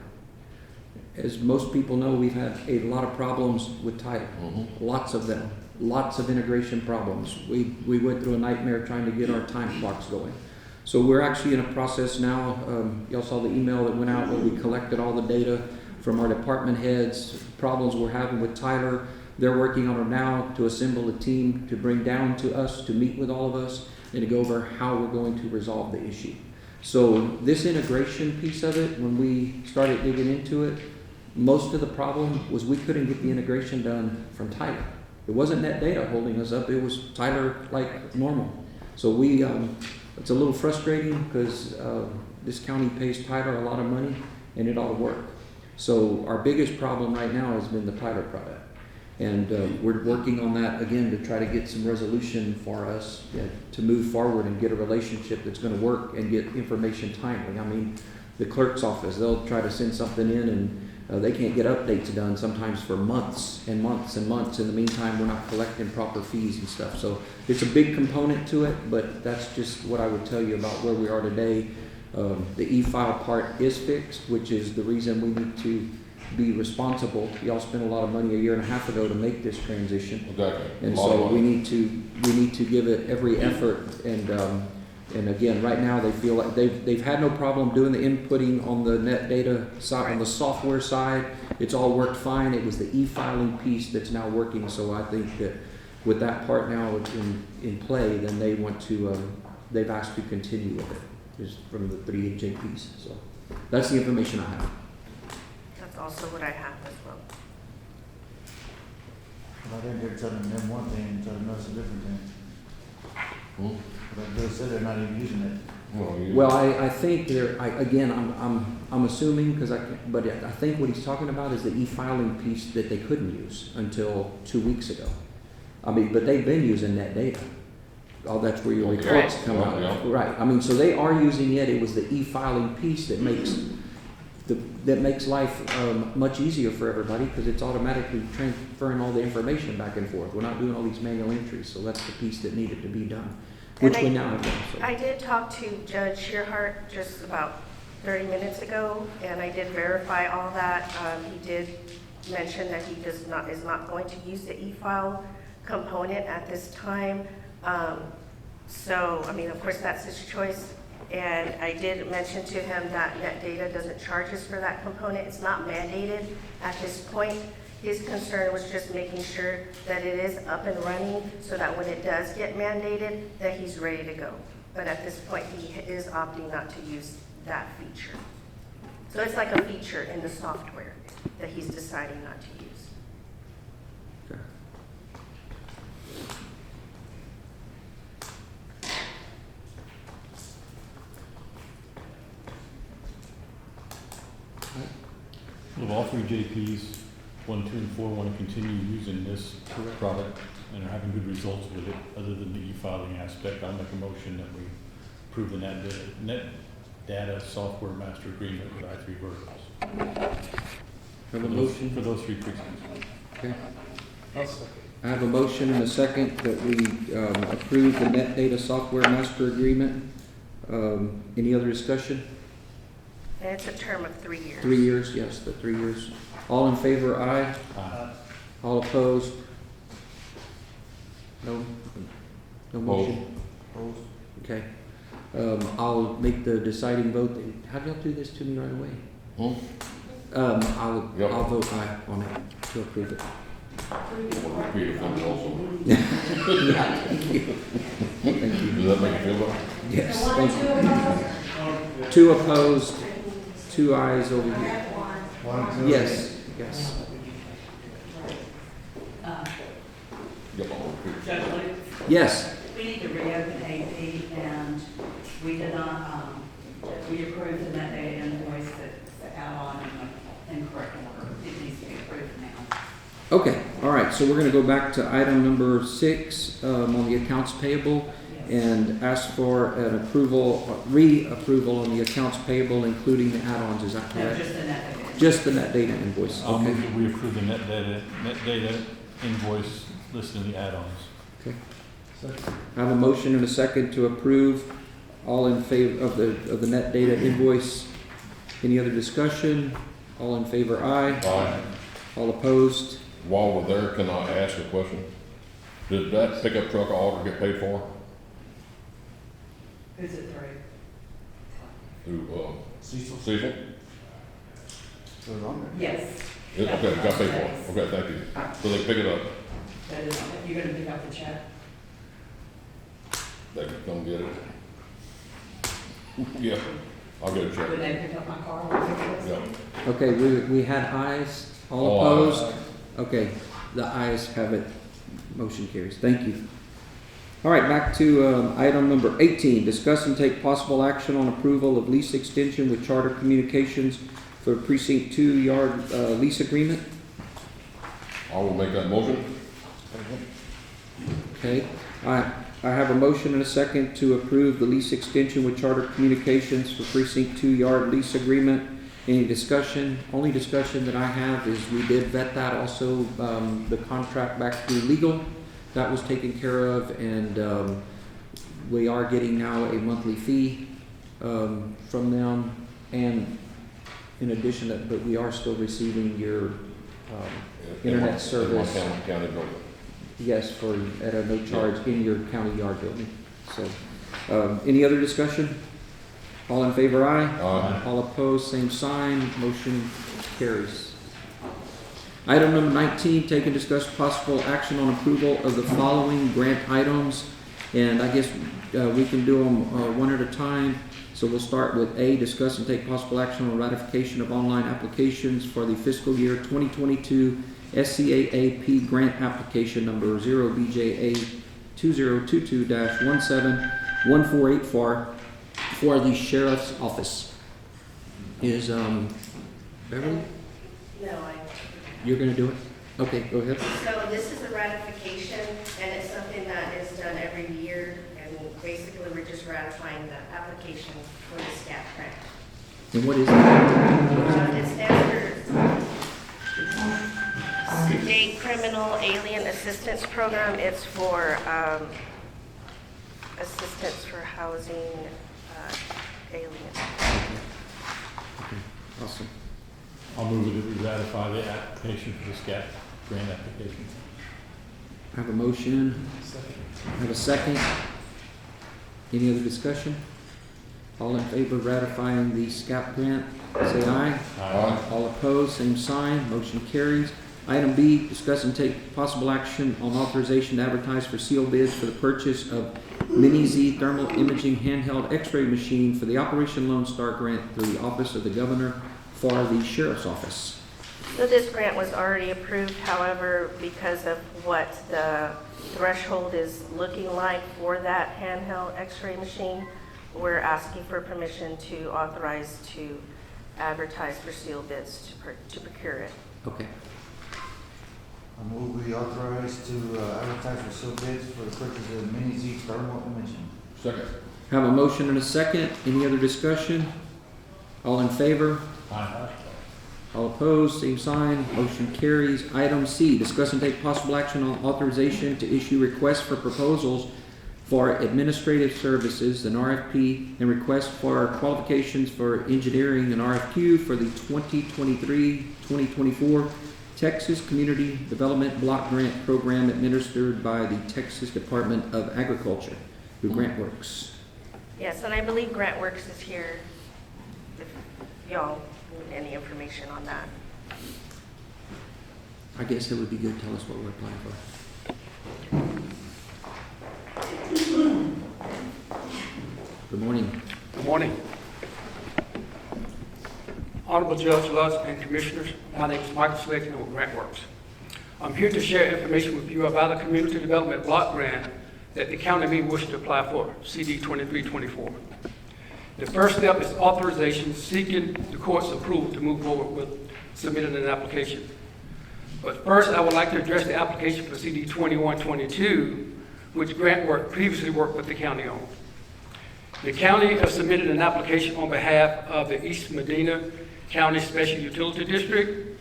As most people know, we've had a lot of problems with Tyler, lots of them, lots of integration problems. We went through a nightmare trying to get our time clocks going. So we're actually in a process now. Y'all saw the email that went out where we collected all the data from our department heads, problems we're having with Tyler. They're working on it now to assemble a team to bring down to us, to meet with all of us, and to go over how we're going to resolve the issue. So this integration piece of it, when we started digging into it, most of the problem was we couldn't get the integration done from Tyler. It wasn't net data holding us up, it was Tyler like normal. So it's a little frustrating because this county pays Tyler a lot of money and it ought to work. So our biggest problem right now has been the Tyler product. And we're working on that again to try to get some resolution for us to move forward and get a relationship that's going to work and get information timely. I mean, the clerk's office, they'll try to send something in and they can't get updates done sometimes for months and months and months. In the meantime, we're not collecting proper fees and stuff. So it's a big component to it, but that's just what I would tell you about where we are today. The e-file part is fixed, which is the reason we need to be responsible. Y'all spent a lot of money a year and a half ago to make this transition. Exactly. And so we need to give it every effort. And again, right now they feel like they've had no problem doing the inputting on the net data side, on the software side. It's all worked fine. It was the e-filing piece that's now working. So I think that with that part now in play, then they want to, they've asked to continue with it, just from the 3 JPs. So that's the information I have. That's also what I have as well. I think they're telling them one thing and telling us a different thing. But they said they're not even using it. Well, I think I'm assuming because but I think what he's talking about is the e-filing piece that they couldn't use until 2 weeks ago. I mean, but they've been using net data. Oh, that's where your reports come out. Yeah. Right. I mean, so they are using it. It was the e-filing piece that makes life much easier for everybody because it's automatically transferring all the information back and forth. We're not doing all these manual entries, so that's the piece that needed to be done, which we now have done. So. I did talk to Judge Shearhart just about 30 minutes ago, and I did verify all that. He did mention that he is not going to use the e-file component at this time. So, I mean, of course, that's his choice. And I did mention to him that net data doesn't charge us for that component. It's not mandated at this point. His concern was just making sure that it is up and running so that when it does get mandated, that he's ready to go. But at this point, he is opting not to use that feature. So it's like a feature in the software that he's deciding not to use. Okay. Well, all 3 JPs, 1, 2, and 4 want to continue using this product and are having good results with it, other than the e-filing aspect. I'll make a motion that we approve the net data software master agreement with I3 Verticals. Have a motion for those 3 precincts. Okay. I have a motion and a second that we approve the net data software master agreement Any other discussion? And it's a term of 3 years. 3 years, yes, the 3 years. All in favor, aye. All opposed? No? No motion? Opposed? Okay. I'll make the deciding vote. How do y'all do this to me right away? I'll vote aye on it to approve it. Repeat it for me also. Yeah, thank you. Thank you. Does that make you feel better? Yes, thank you. 2 opposed, 2 ayes over here. 1, 2. Yes, yes. Yep, I'll repeat it. Judge Luke, Yes, we need to reopen AP, and we did not, we approved the net data invoice that's out on in incorrect order. It needs to be approved now. okay, all right, so we're gonna go back to item number 6, on the accounts payable, and ask for an approval, reapproval on the accounts payable, including the add-ons, is that No, correct? just the net data. Just the net data invoice, I'll okay. move that we approve the net data invoice listed in the add-ons. Okay. I have a motion and a second to approve. All in favor of the net data invoice. Any other discussion? All in favor, aye. Aye. All opposed? While we're there, can I ask a question? Did that pickup truck order get paid for? Who's it through? Through, Cecil? Cecil? So it's on there. Yes. Okay, got paid for. Okay, thank you. So they pick it up, That is, you're gonna pick up the check? they can come get it. Yeah, I'll get a Would check. they pick up my car? when I pick it up? Yeah. Okay, we had ayes. All All opposed? Okay, the ayes have it. Motion carries. Thank you. All right, back to item number 18. Discuss and take possible action on approval of lease extension with Charter Communications for Precinct 2 yard lease agreement. I will make that motion. Okay, I have a motion and a second to approve the lease extension with Charter Communications for Precinct 2 yard lease agreement. Any discussion? Only discussion that I have is we did vet that also, the contract back through legal. That was taken care of, and we are getting now a monthly fee from them. And in addition, but we are still receiving your internet service. County building. Yes, at a no charge in your county yard building. So, any other discussion? All in favor, aye. Aye. All opposed, same sign. Motion carries. Item number 19, take and discuss possible action on approval of the following grant items. And I guess we can do them one at a time. So we'll start with A, discuss and take possible action on ratification of online applications for the fiscal year 2022 SCAAP grant application number 0BJA 2022-171484 for the sheriff's office. Is Beverly? No, You're going to do it? Okay, go ahead. So this is a ratification, and it's something that is done every year, and basically we're just ratifying the application for the SCAP grant. And what is it? It stands for State Criminal Alien Assistance Program. It's for assistance for housing aliens. Okay, awesome. I'll move that we ratify the application for the SCAP grant application. I have a motion. I have a second. Any other discussion? All in favor of ratifying the SCAP grant, say aye. Aye. All opposed, same sign. Motion carries. Item B, discuss and take possible action on authorization to advertise for sealed bids for the purchase of Mini Z thermal imaging handheld x-ray machine for the Operation Lone Star grant through the Office of the Governor for the Sheriff's Office. So this grant was already approved, however, because of what the threshold is looking like for that handheld x-ray machine, we're asking for permission to authorize to advertise for sealed bids to procure it. Okay. I move we authorize to advertise for sealed bids for the purchase of Mini Z thermal imaging. Second. Have a motion and a second. Any other discussion? All in favor? Aye. All opposed, same sign. Motion carries. Item C, discuss and take possible action on authorization to issue requests for proposals for administrative services, an RFP, and request for qualifications for engineering, an RFQ for the 2023-2024 Texas Community Development Block Grant Program administered by the Texas Department of Agriculture through GrantWorks. Yes, and I believe GrantWorks is here if y'all need any information on that. I guess it would be good to tell us what we're applying for. Good morning. Good morning. Honorable Judge Lutz and Commissioners, my name is Michael Slayton with GrantWorks. I'm here to share information with you about a community development block grant that the county may wish to apply for, CD 2324. The first step is authorization seeking the court's approval to move forward with submitting an application. But first, I would like to address the application for CD 2122, which GrantWorks previously worked with the county on. The county has submitted an application on behalf of the East Medina County Special Utility District.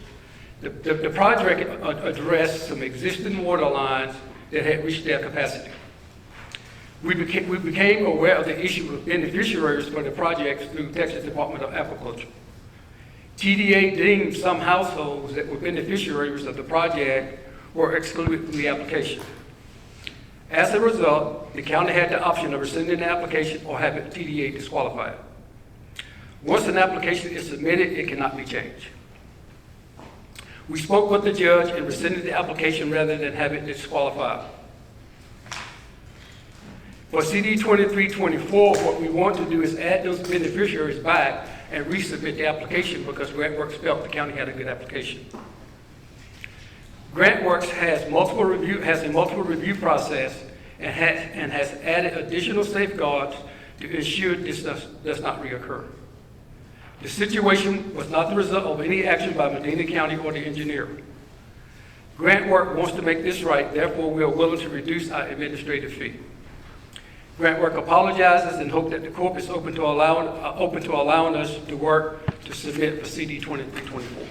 The project addressed some existing water lines that had reached their capacity. We became aware of the issue with beneficiaries for the projects through Texas Department of Agriculture. TDA deemed some households that were beneficiaries of the project were excluded from the application. As a result, the county had the option of rescinding the application or having TDA disqualified. Once an application is submitted, it cannot be changed. We spoke with the judge and rescinded the application rather than have it disqualified. For CD 2324, what we want to do is add those beneficiaries back and resubmit the application because GrantWorks felt the county had a good application. GrantWorks has a multiple review process and has added additional safeguards to ensure this does not reoccur. The situation was not the result of any action by Medina County or the engineer. GrantWorks wants to make this right, therefore we are willing to reduce our administrative fee. GrantWorks apologizes and hope that the court is open to allowing us to work to submit for CD 2324.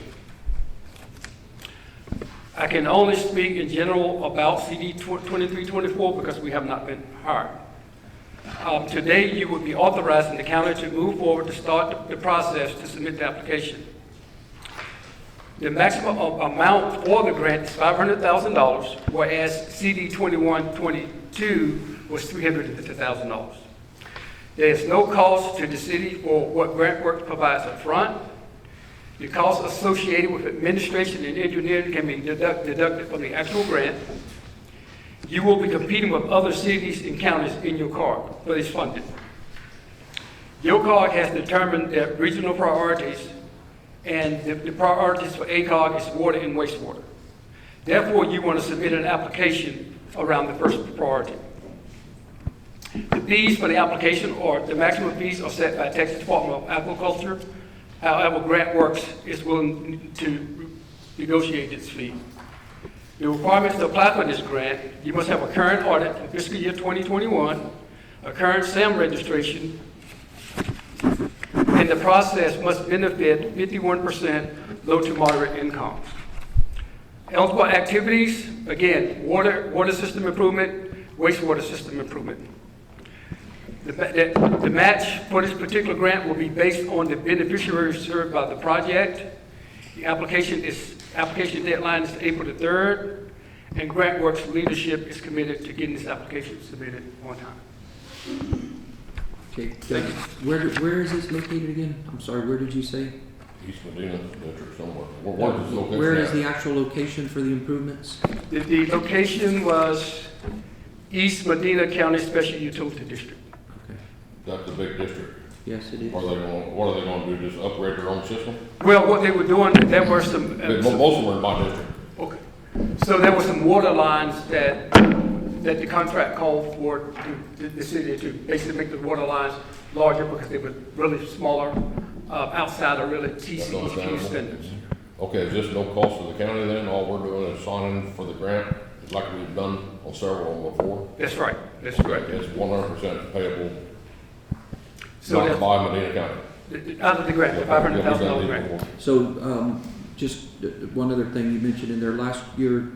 I can only speak in general about CD 2324 because we have not been hired. Today, you would be authorizing the county to move forward to start the process to submit the application. The maximum amount for the grant is $500,000, whereas CD 2122 was $350,000. There is no cost to the city for what GrantWorks provides up front. The costs associated with administration and engineering can be deducted from the actual grant. You will be competing with other cities and counties in your CARG for this funding. Your CARG has determined their regional priorities, and the priorities for ACOG is water and wastewater. Therefore, you want to submit an application around the first priority. The fees for the application or the maximum fees are set by Texas Department of Agriculture. However, GrantWorks is willing to negotiate this fee. The requirements to apply for this grant, you must have a current audit for fiscal year 2021, a current SAM registration, and the process must benefit 51% low to moderate incomes. Eligible activities, again, water system improvement, wastewater system improvement. The match for this particular grant will be based on the beneficiaries served by the project. The application deadline is April the 3rd, and GrantWorks leadership is committed to getting this application submitted on time. Okay, where is this located again? I'm sorry, where did you say? East Medina District somewhere. Where is the actual location for the improvements? The location was East Medina County Special Utility District. That's a big district. Yes, it is. What are they going to do, just upgrade their own system? Well, what they were doing, there were some... Most of them are in my district. Okay. So there were some water lines that the contract called for the city to basically make the water lines larger because they were really smaller outside of really TCEQ standards. Okay, is this no cost to the county then? All we're doing is signing for the grant, like we've done on several of them before? That's right. That's correct. It's 100% payable. So not by Medina County. Out of the grant, the $500,000 grant. So, just one other thing you mentioned in there, last year,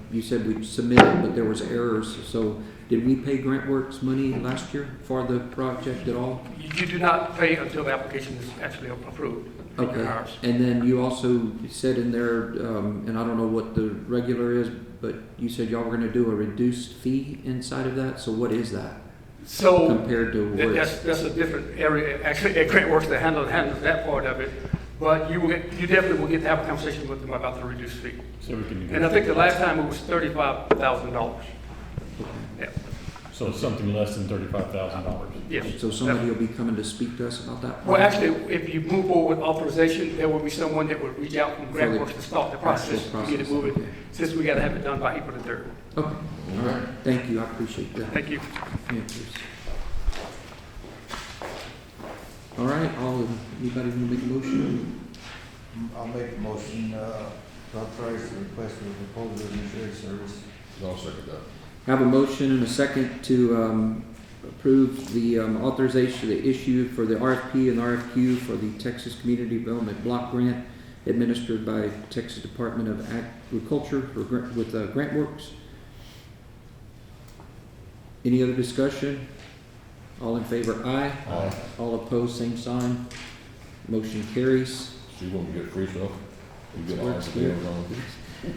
you said we submitted, but there was errors. So did we pay GrantWorks money last year for the project at all? You do not pay until the application is actually approved. Okay, Ours. and then you also said in there, and I don't know what the regular is, but you said y'all were gonna do a reduced fee inside of that, so what is that? So Compared to what? that's a different area. Actually, at GrantWorks, they handles that part of it. But you definitely will get to have a conversation with them about the reduced fee. So we can. And I think the last time it was $35,000. Yeah. So it's something less than $35,000. Yes. So somebody will be coming to speak to us about that? Well, actually, if you move forward with authorization, there will be someone that will reach out from GrantWorks to start the process to get it moving, okay. since we got to have it done by April the 3rd. Okay, all right, thank you, I appreciate that. Thank you. Answers. All right, anybody want to make a motion? I'll make a motion, to authorize the request for the proposal of insurance service. I'll second that. Have a motion and a second to approve the authorization to issue for the RFP and RFQ for the Texas Community Development Block Grant administered by Texas Department of Agriculture with GrantWorks. Any other discussion? All in favor, aye. Aye. All opposed, same sign. Motion carries. So you want to get free stuff? You get all Works the good. deals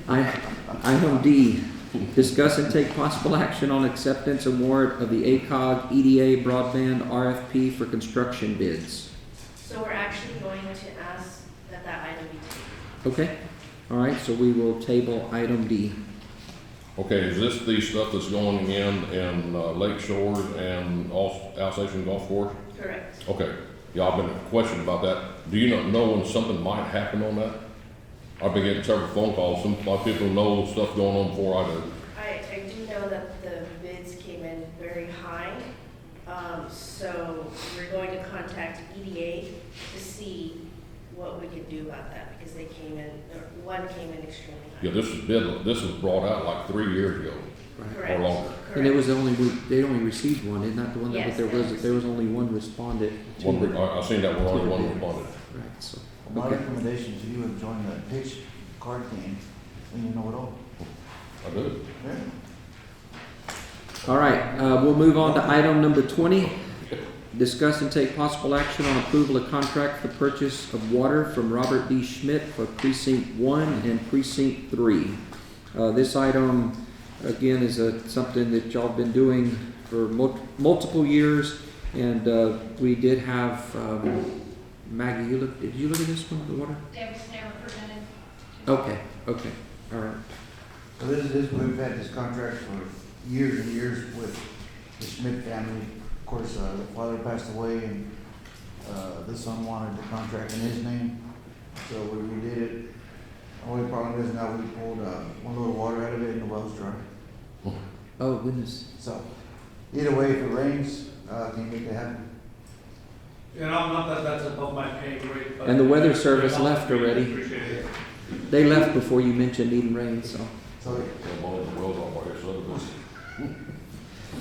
on. Item D, discuss and take possible action on acceptance award of the ACOG EDA broadband RFP for construction bids. So we're actually going to ask that item be tabled. Okay, all right, so we will table item D. Okay, is this the stuff that's going in Lake Shores and Alsatian Golf Course? Correct. Okay, yeah, I've been questioning about that. Do you not know when something might happen on that? I've been getting several phone calls. A lot of people know stuff going on before I do. I do know that the bids came in very high. So we're going to contact EDA to see what we could do about that, because they came in, one came in extremely high. Yeah, this was brought out like 3 years ago Correct. or longer. And it was they only received one, isn't that the one that, Yes, there was only one respondent to I seen that one, only the one bid. responded. Right, so, My okay. recommendation to you is join the pitch card game, and you know it all. I do. Yeah. All right, we'll move on to item number 20. Discuss and take possible action on approval of contract for purchase of water from Robert D. Schmidt for Precinct 1 and Precinct 3. This item, again, is something that y'all have been doing for multiple years, and we did have, Maggie, did you look at this one, the water? It was never presented. Okay, all right. So we've had this contract for years and years with the Schmidt family. Of course, the father passed away, and the son wanted the contract in his name, so we redid it. Only problem is now we pulled one little water out of it, and the well's dry. Oh, goodness. So either way, if it rains, can you make it happen? You know, not that that's above my pay grade, but. And the weather service left We already. Appreciate it. They left before you mentioned needing rain, so. So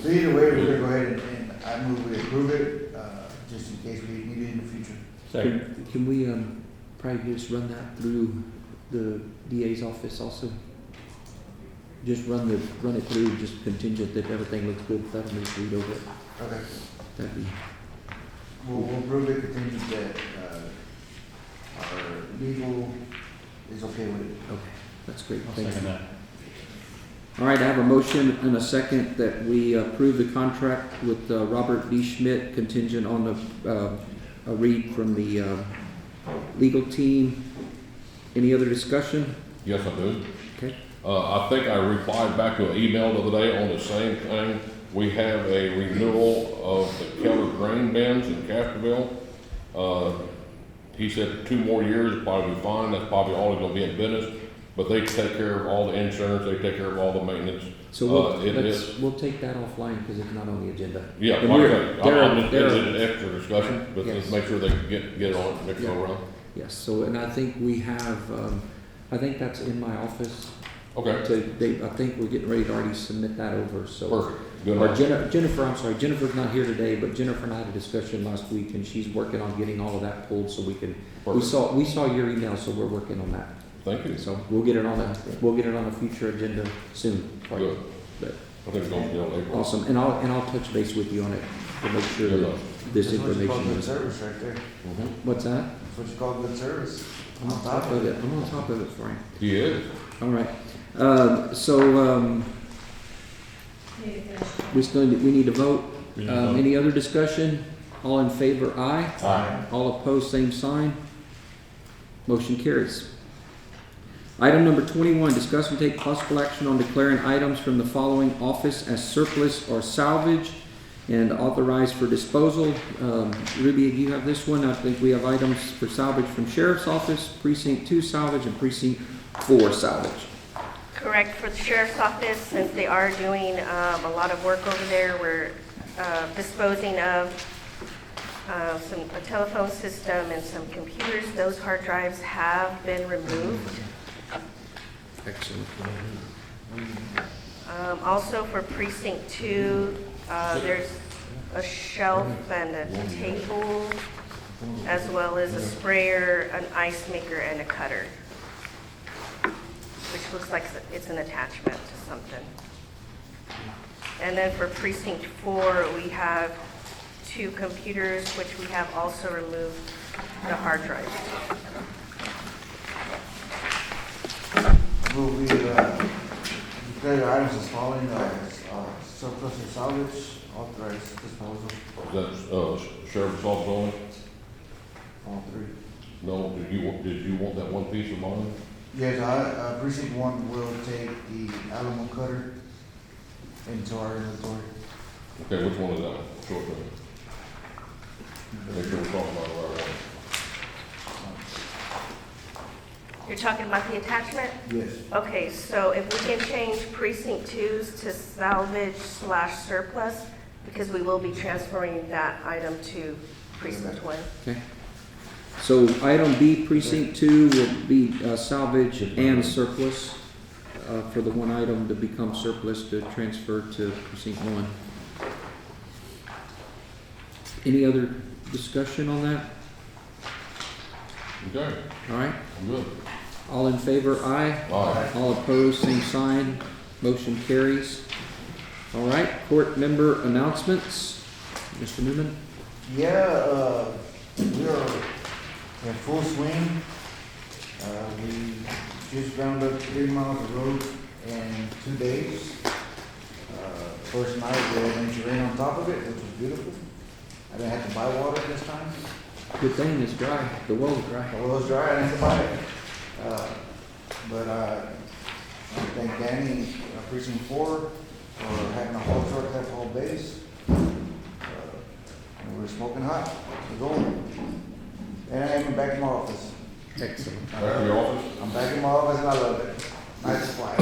So either way, we're gonna go ahead and I move we approve it, just in case we need it in the future. Second. Can we probably just run that through the DA's office also? Just run it through, just contingent that everything looks good, that'll move read over it. Okay. That'd be, We'll approve it contingent that, our legal is okay with it. okay, that's great, I'll thank second you. that. All right, I have a motion and a second that we approve the contract with Robert D. Schmidt contingent on a read from the legal team. Any other discussion? yes, I do. Okay. I think I replied back to an email the other day on the same thing. We have a renewal of the Keller grain bins in Castroville. He said 2 more years will probably be fine. That's probably all he's gonna be in business. But they take care of all the insurance, they take care of all the maintenance. So we'll take that offline because it's not on the agenda. Yeah, And like we're- I say, I'm just, it's an extra discussion, but Yes. let's make sure they can get it on it, make it go around. Yes, so, and I think we have, I think that's in my office. Okay. I think we're getting ready to already submit that over, so. Perfect. Good Or enough. Jennifer's not here today, but Jennifer and I had a discussion last week, and she's working on getting all of that pulled so we can, we saw your email, so we're working on that. Thank you. So we'll get it on a future agenda soon. for you. Good. But I think it's going to be on April. Awesome, and I'll touch base with you on it to make sure that this That's what you call information good is. service right there. What's that? That's what you call good service. I'm on top of it. I'm on top of it, Frank. He is. All right. We need to vote. We need to vote. Any other discussion? All in favor, aye. Aye. All opposed, same sign. Motion carries. Item number 21, discuss and take possible action on declaring items from the following office as surplus or salvage and authorized for disposal. Ruby, you have this one. I think we have items for salvage from Sheriff's Office, Precinct 2 salvage, and Precinct 4 salvage. Correct, for the sheriff's office, since they are doing a lot of work over there, we're disposing of a telephone system and some computers. Those hard drives have been removed. Excellent. Also for precinct 2, there's a shelf and a table, as well as a sprayer, an ice maker, and a cutter, which looks like it's an attachment to something. And then for precinct 4, we have 2 computers, which we have also removed the hard drives. Will we, declare the items as following, surplus or salvage, authorized disposal, That's, Sheriff's Office only? all 3. No, did you want that one piece of mine? Yes, precinct 1 will take the Alamo cutter into our inventory. Okay, which one is that? Short term. Make sure we're talking about the right one. You're talking about the attachment? Yes. Okay, so if we can change precinct 2's to salvage/surplus, because we will be transferring that item to precinct 1. Okay. So item B, Precinct 2 will be salvage and surplus for the one item to become surplus to transfer to Precinct 1. Any other discussion on that? Okay, All right. I'm good. All in favor, aye. Aye. All opposed, same sign. Motion carries. All right, court member announcements. Mr. Newman? Yeah, we are in full swing. We just ground up 3 miles of road in 2 days. First night, we had an inch of rain on top of it, which was beautiful. I didn't have to buy water this time. Good thing it's dry. The well's dry. The well's dry, I didn't have to buy it. But I thank Danny, Precinct 4, for having a haul truck that haul base. And we're smoking hot. We're going. And I am back in my office. Excellent. Back to your office? I'm back in my office and I love it. Nice and quiet.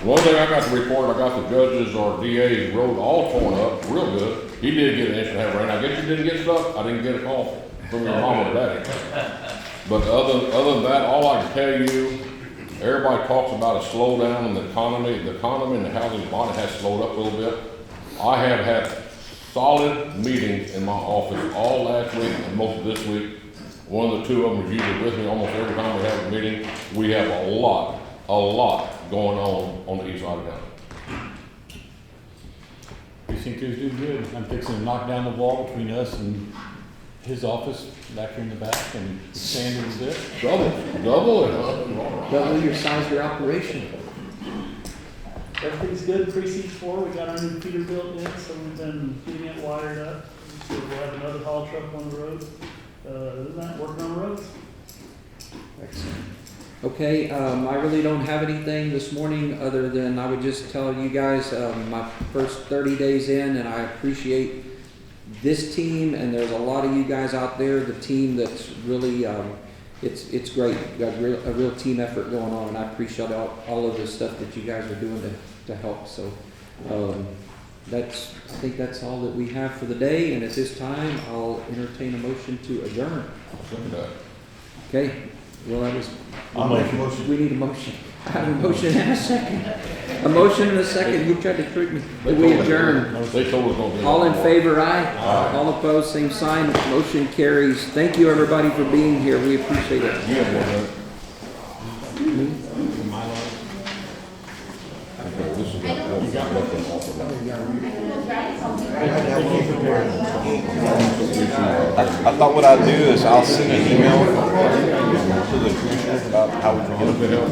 One thing I got to report, I got the judges or DA's road all torn up, real good. He did get an inch and a half rain. I guess you didn't get stuff. I didn't get a call from your mom or daddy. But other than that, all I can tell you, everybody talks about a slowdown in the economy. The economy and the housing market has slowed up a little bit. I have had solid meetings in my office all last week and most of this week. One of the 2 of them is usually with me almost every time we have a meeting. We have a lot going on the east side of town. Precinct 2's doing good. I'm fixing to knock down the wall between us and his office back here in the back and expand it a bit. Double it. Double your size of your operation. Everything's good. Precinct 4, we got our new feeder built in, so we've been getting it wired up. So we'll have another haul truck on the road. Other than that, working on roads. Excellent. Okay, I really don't have anything this morning other than I would just tell you guys my first 30 days in, and I appreciate this team, and there's a lot of you guys out there, the team that's really, it's great. We've got a real team effort going on, and I appreciate all of the stuff that you guys are doing to help. So I think that's all that we have for the day, and at this time, I'll entertain a motion to adjourn. Okay, well, that was, we need a motion. I have a motion and a second. A motion and a second. You tried to trick me. We adjourn. All in favor, aye. All opposed, same sign. Motion carries. Thank you, everybody, for being here. We appreciate it. Okay, this is I thought what I'd do is I'll send an email to the commissioners about how we can get a bit of